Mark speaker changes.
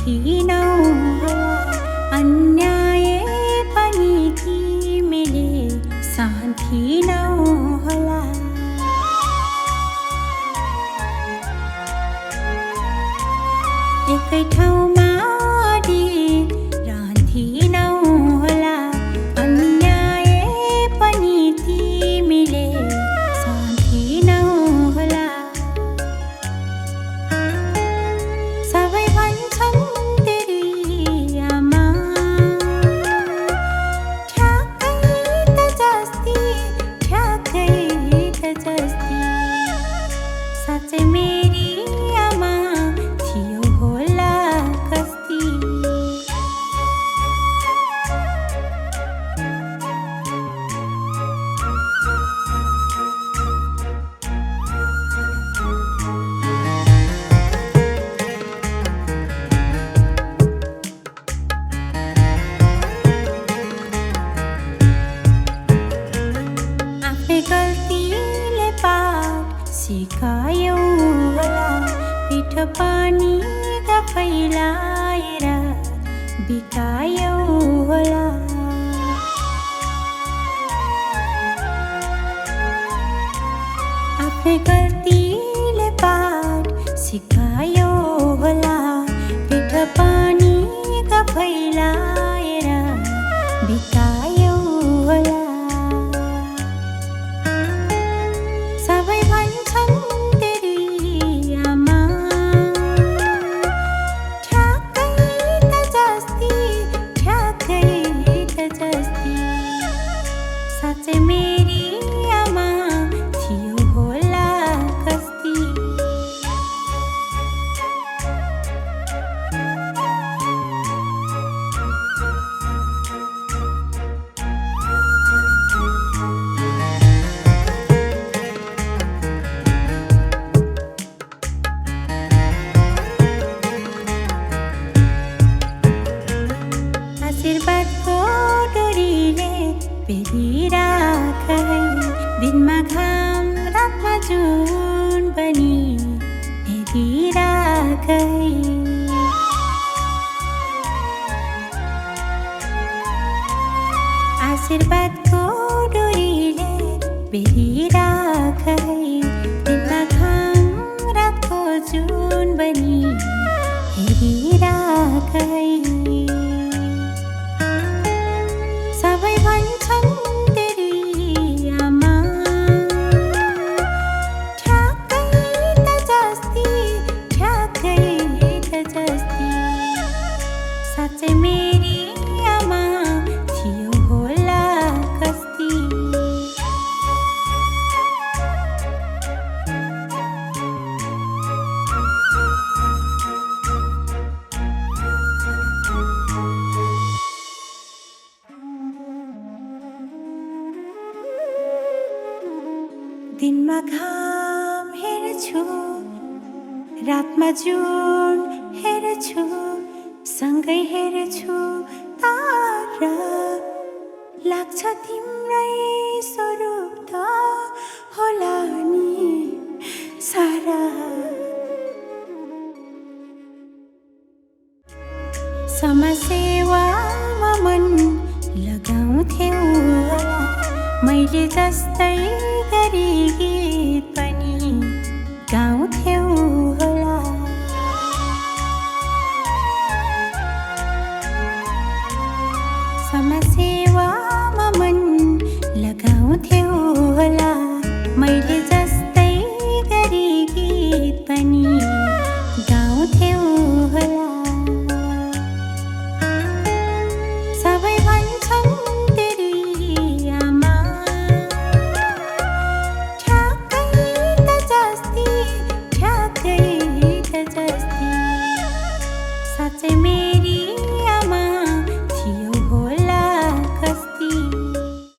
Speaker 1: थिनौ अन्याय पनि तिमीले सहन थिनौ होला। एकै ठाउँमा रहन्थिनौ होला अन्याय पनि तिमीले सहन थिनौ होला। सबै भन्छन् तेरी आमा ठ्याक्कै त जस्ती ठ्याक्कै त जस्ती साँच्चै मेरी आमा थियो होला कस्ती। गल्तीले पाठ सिकायौ होला पिठ पानीका फैलाएर बिकायौ होला। आफ्नै गल्तीले पाठ सिकायौ होला पिठ पानीका फैलाएर बिकायौ होला। सबै भन्छन् तेरी आमा ठ्याक्कै त जस्ती ठ्याक्कै त जस्ती साँच्चै मेरी आमा थियो होला कस्ती। आशीर्वादको डोरीले बेरिराख है दिनमा घाम रातमा जुन पनि हेरिराख है। आशीर्वादको डोरीले बेरिराख है दिनमा घाम रातको जुन पनि हेरिराख है। सबै भन्छन् तेरी आमा ठ्याक्कै त जस्ती ठ्याक्कै त जस्ती साँच्चै मेरी आमा थियो होला कस्ती। दिनमा घाम हेर्छु रातमा जुन हेर्छु सँगै हेर्छु तारा लाग्छ तिम्रै स्वरूप त होला नि सारा। समाजसेवामा मन लगाउँथ्यौ होला मैले जस्तै गरी गीत पनि गाउँथ्यौ होला। समाजसेवामा मन लगाउँथ्यौ होला मैले जस्तै गरी गीत पनि गाउँथ्यौ होला। सबै भन्छन् तेरी आमा ठ्याक्कै त जस्ती ठ्याक्कै त जस्ती साँच्चै